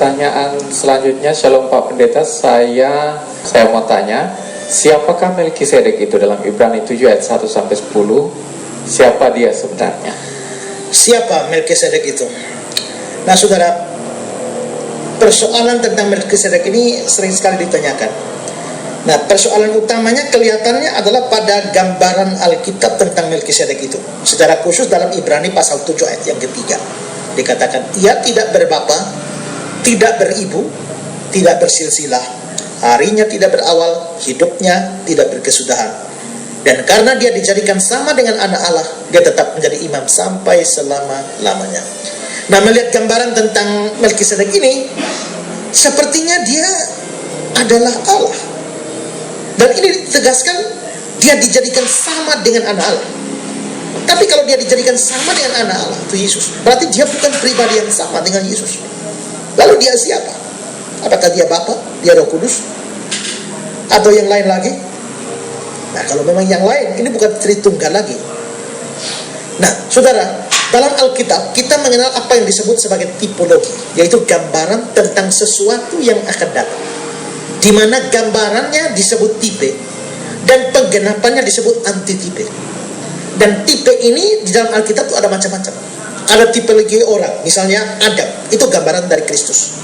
pertanyaan selanjutnya, Shalom Pak Pendeta, saya mau tanya, siapakah Melkisedek itu dalam Ibrani 7 ayat 1 sampai 10? Siapa dia sebenarnya? Siapa Melkisedek itu? Nah, saudara, persoalan tentang Melkisedek ini sering sekali ditanyakan. Nah, persoalan utamanya kelihatannya adalah pada gambaran Alkitab tentang Melkisedek itu. Secara khusus dalam Ibrani pasal 7 ayat yang ketiga, dikatakan, ia tidak berbapa, tidak beribu, tidak bersilsilah, harinya tidak berawal, hidupnya tidak berkesudahan. Dan karena dia dijadikan sama dengan anak Allah, dia tetap menjadi imam sampai selama-lamanya. Nah, melihat gambaran tentang Melkisedek ini, sepertinya dia adalah Allah. Dan ini ditegaskan, dia dijadikan sama dengan anak Allah. Tapi kalau dia dijadikan sama dengan anak Allah, itu Yesus, berarti dia bukan pribadi yang sama dengan Yesus. Lalu dia siapa? Apakah dia Bapa, dia Roh Kudus, atau yang lain lagi? Nah, kalau memang yang lain, ini bukan Tritunggal lagi. Nah, saudara, dalam Alkitab kita mengenal apa yang disebut sebagai tipologi, yaitu gambaran tentang sesuatu yang akan datang, di mana gambarannya disebut tipe dan penggenapannya disebut antitipe. Dan tipe ini di dalam Alkitab itu ada macam-macam. Ada tipologi orang, misalnya Adam, itu gambaran dari Kristus.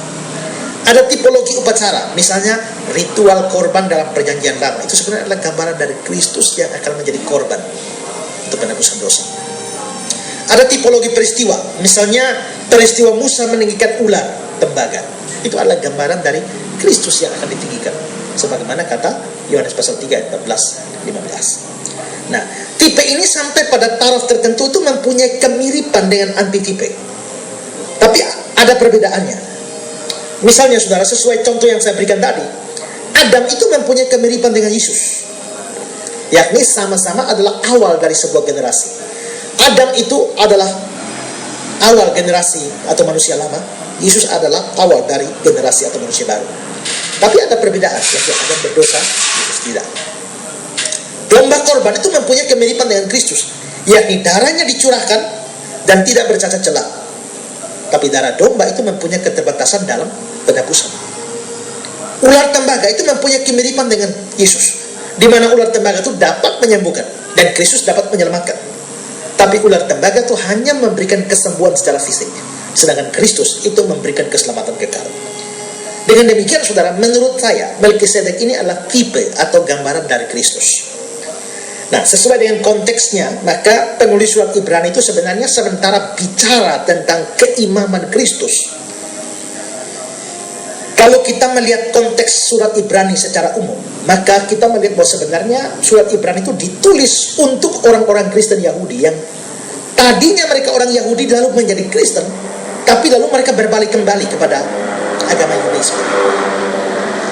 Ada tipologi upacara, misalnya ritual korban dalam perjanjian lama, itu sebenarnya adalah gambaran dari Kristus yang akan menjadi korban untuk penebusan dosa. Ada tipologi peristiwa, misalnya peristiwa Musa meninggikan ular tembaga, itu adalah gambaran dari Kristus yang akan ditinggikan, sebagaimana kata Yohanes pasal 3 ayat 14-15. Nah, tipe ini sampai pada taraf tertentu itu mempunyai kemiripan dengan antitipe, tapi ada perbedaannya. Misalnya, saudara, sesuai contoh yang saya berikan tadi, Adam itu mempunyai kemiripan dengan Yesus, yakni sama-sama adalah awal dari sebuah generasi. Adam itu adalah awal generasi atau manusia lama, Yesus adalah awal dari generasi atau manusia baru. Tapi ada perbedaan, yaitu Adam berdosa, Yesus tidak. Domba korban itu mempunyai kemiripan dengan Kristus, yakni darahnya dicurahkan dan tidak bercacat celah. Tapi darah domba itu mempunyai keterbatasan dalam penebusan. Ular tembaga itu mempunyai kemiripan dengan Yesus, di mana ular tembaga itu dapat menyembuhkan dan Kristus dapat menyelamatkan. Tapi ular tembaga itu hanya memberikan kesembuhan secara fisik, sedangkan Kristus itu memberikan keselamatan kekal. Dengan demikian, saudara, menurut saya Melkisedek ini adalah tipe atau gambaran dari Kristus. Nah, sesuai dengan konteksnya, maka penulis surat Ibrani itu sebenarnya sementara bicara tentang keimaman Kristus. Kalau kita melihat konteks surat Ibrani secara umum, maka kita melihat bahwa sebenarnya surat Ibrani itu ditulis untuk orang-orang Kristen Yahudi yang tadinya mereka orang Yahudi lalu menjadi Kristen, tapi lalu mereka berbalik kembali kepada agama Yudaisme.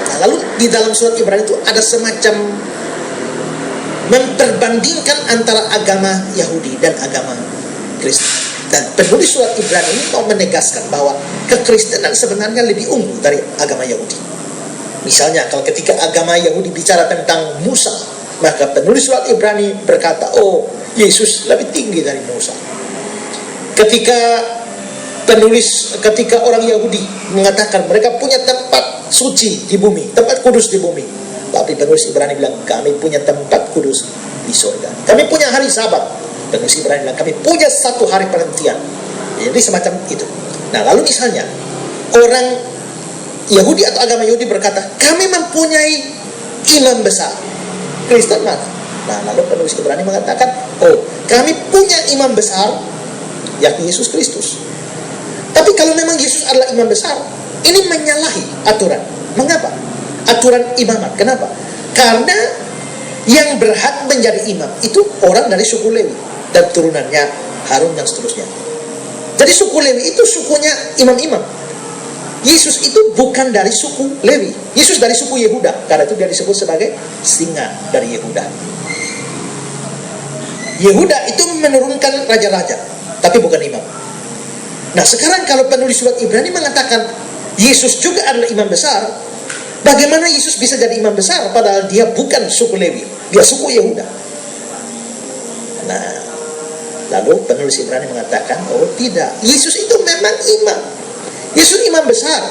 Nah, lalu di dalam surat Ibrani itu ada semacam memperbandingkan antara agama Yahudi dan agama Kristen. Dan penulis surat Ibrani ini mau menegaskan bahwa kekristenan sebenarnya lebih unggul dari agama Yahudi. Misalnya, kalau ketika agama Yahudi bicara tentang Musa, maka penulis surat Ibrani berkata, oh, Yesus lebih tinggi dari Musa. Ketika orang Yahudi mengatakan mereka punya tempat suci di bumi, tempat kudus di bumi, tapi penulis Ibrani bilang, kami punya tempat kudus di surga. Kami punya hari Sabat. Penulis Ibrani bilang, kami punya satu hari perhentian. Jadi semacam itu. Nah, lalu misalnya orang Yahudi atau agama Yahudi berkata, kami mempunyai imam besar. Kristen mana? Nah, lalu penulis Ibrani mengatakan, oh, kami punya imam besar, yakni Yesus Kristus. Tapi kalau memang Yesus adalah imam besar, ini menyalahi aturan. Mengapa? Aturan imamat. Kenapa? Karena yang berhak menjadi imam itu orang dari suku Lewi dan turunannya Harun dan seterusnya. Jadi suku Lewi itu sukunya imam-imam. Yesus itu bukan dari suku Lewi. Yesus dari suku Yehuda. Karena itu dia disebut sebagai singa dari Yehuda. Yehuda itu menurunkan raja-raja, tapi bukan imam. Nah, sekarang kalau penulis surat Ibrani mengatakan Yesus juga adalah imam besar, bagaimana Yesus bisa jadi imam besar padahal dia bukan suku Lewi, dia suku Yehuda? Nah, lalu penulis Ibrani mengatakan, oh tidak, Yesus itu memang imam. Yesus imam besar,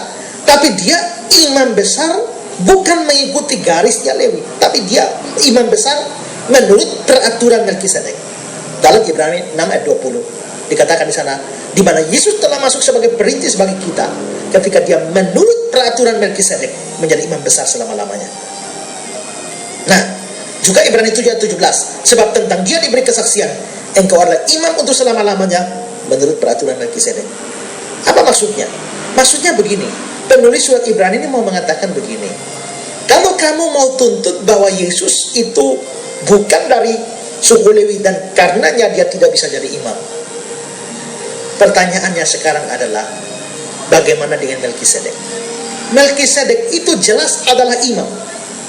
Tapi dia imam besar bukan mengikuti garisnya Lewi, tapi dia imam besar menurut peraturan Melkisedek. Dalam Ibrani 6 ayat 20 dikatakan di sana, di mana Yesus telah masuk sebagai perintis bagi kita ketika dia menurut peraturan Melkisedek menjadi imam besar selama-lamanya. Nah, juga Ibrani 7 ayat 17, sebab tentang dia diberi kesaksian, engkau adalah imam untuk selama-lamanya menurut peraturan Melkisedek. Apa maksudnya? Maksudnya begini, penulis surat Ibrani ini mau mengatakan begini, kalau kamu mau tuntut bahwa Yesus itu bukan dari suku Lewi dan karenanya dia tidak bisa jadi imam, pertanyaannya sekarang adalah bagaimana dengan Melkisedek? Melkisedek itu jelas adalah imam,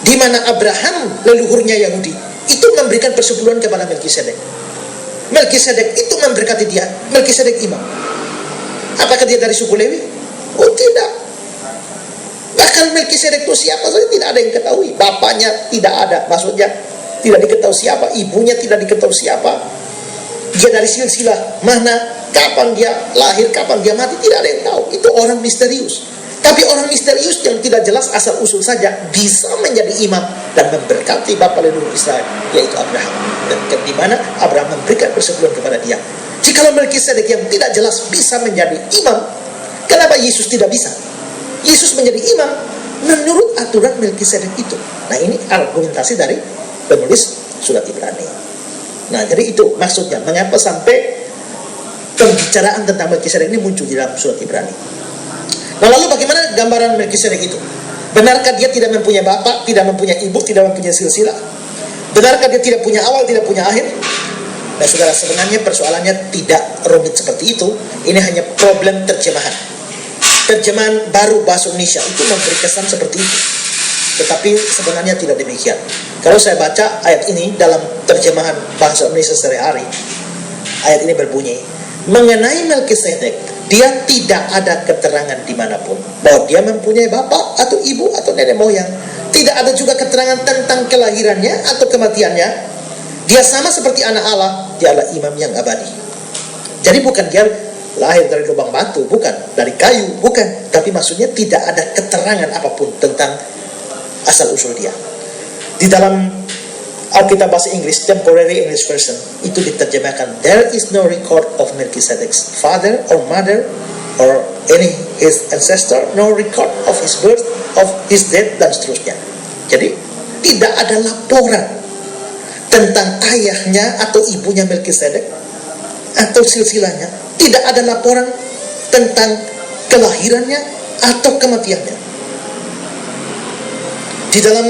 di mana Abraham leluhurnya Yahudi itu memberikan persepuluhan kepada Melkisedek. Melkisedek itu memberkati dia. Melkisedek imam. Apakah dia dari suku Lewi? Oh tidak. Bahkan Melkisedek itu siapa saja tidak ada yang ketahui. Bapaknya tidak ada, maksudnya tidak diketahui siapa. Ibunya tidak diketahui siapa. Dia dari silsilah mana, kapan dia lahir, kapan dia mati, tidak ada yang tahu. Itu orang misterius. Tapi orang misterius yang tidak jelas asal usul saja bisa menjadi imam dan memberkati bapa leluhur Israel, yaitu Abraham. Dan di mana Abraham memberikan persepuluhan kepada dia. Jikalau Melkisedek yang tidak jelas bisa menjadi imam, kenapa Yesus tidak bisa? Yesus menjadi imam menurut aturan Melkisedek itu. Nah, ini argumentasi dari penulis surat Ibrani. Nah, jadi itu maksudnya mengapa sampai pembicaraan tentang Melkisedek ini muncul di dalam surat Ibrani. Nah, lalu bagaimana gambaran Melkisedek itu? Benarkah dia tidak mempunyai bapak, tidak mempunyai ibu, tidak mempunyai silsilah? Benarkah dia tidak punya awal, tidak punya akhir? Nah, saudara, sebenarnya persoalannya tidak rumit seperti itu. Ini hanya problem terjemahan. Terjemahan baru bahasa Indonesia itu memberi kesan seperti itu, tetapi sebenarnya tidak demikian. Kalau saya baca ayat ini dalam terjemahan bahasa Indonesia sehari-hari, ayat ini berbunyi, mengenai Melkisedek, dia tidak ada keterangan dimanapun bahwa dia mempunyai bapak atau ibu atau nenek moyang. Tidak ada juga keterangan tentang kelahirannya atau kematiannya. Dia sama seperti anak Allah, dia adalah imam yang abadi. Jadi bukan dia lahir dari lubang batu, bukan dari kayu, bukan. Tapi maksudnya tidak ada keterangan apapun tentang asal usul dia. Di dalam Alkitab bahasa Inggris, Temporary English Version, itu diterjemahkan, there is no record of Melkisedek's father or mother or any his ancestor, no record of his birth, of his death, dan seterusnya. Jadi tidak ada laporan tentang ayahnya atau ibunya Melkisedek atau silsilahnya. Tidak ada laporan tentang kelahirannya atau kematiannya. Di dalam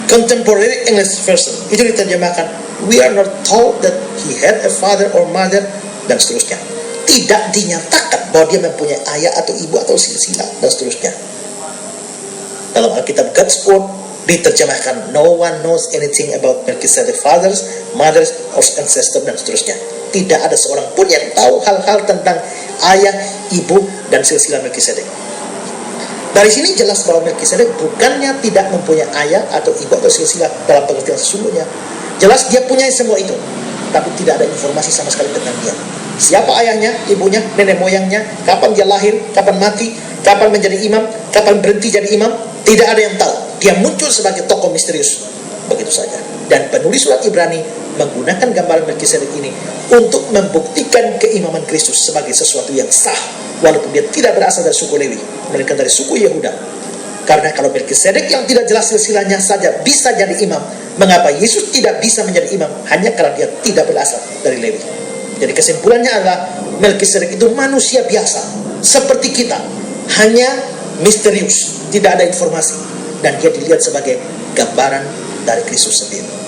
Contemporary English Version itu diterjemahkan, we are not told that he had a father or mother, dan seterusnya. Tidak dinyatakan bahwa dia mempunyai ayah atau ibu atau silsilah, dan seterusnya. Dalam Alkitab God's Word diterjemahkan, no one knows anything about Melkisedek's fathers, mothers, or ancestors, dan seterusnya. Tidak ada seorang pun yang tahu hal-hal tentang ayah, ibu, dan silsilah Melkisedek. Dari sini jelas bahwa Melkisedek bukannya tidak mempunyai ayah atau ibu atau silsilah dalam pengertian sesungguhnya. Jelas dia punya semua itu, tapi tidak ada informasi sama sekali tentang dia. Siapa ayahnya, ibunya, nenek moyangnya, kapan dia lahir, kapan mati, kapan menjadi imam, kapan berhenti jadi imam, tidak ada yang tahu. Dia muncul sebagai tokoh misterius, begitu saja. Dan penulis surat Ibrani menggunakan gambaran Melkisedek ini untuk membuktikan keimaman Kristus sebagai sesuatu yang sah, walaupun dia tidak berasal dari suku Lewi, melainkan dari suku Yehuda. Karena kalau Melkisedek yang tidak jelas silsilahnya saja bisa jadi imam, mengapa Yesus tidak bisa menjadi imam hanya karena dia tidak berasal dari Lewi? Jadi kesimpulannya adalah Melkisedek itu manusia biasa seperti kita, hanya misterius, tidak ada informasi, dan dia dilihat sebagai gambaran dari Kristus sendiri.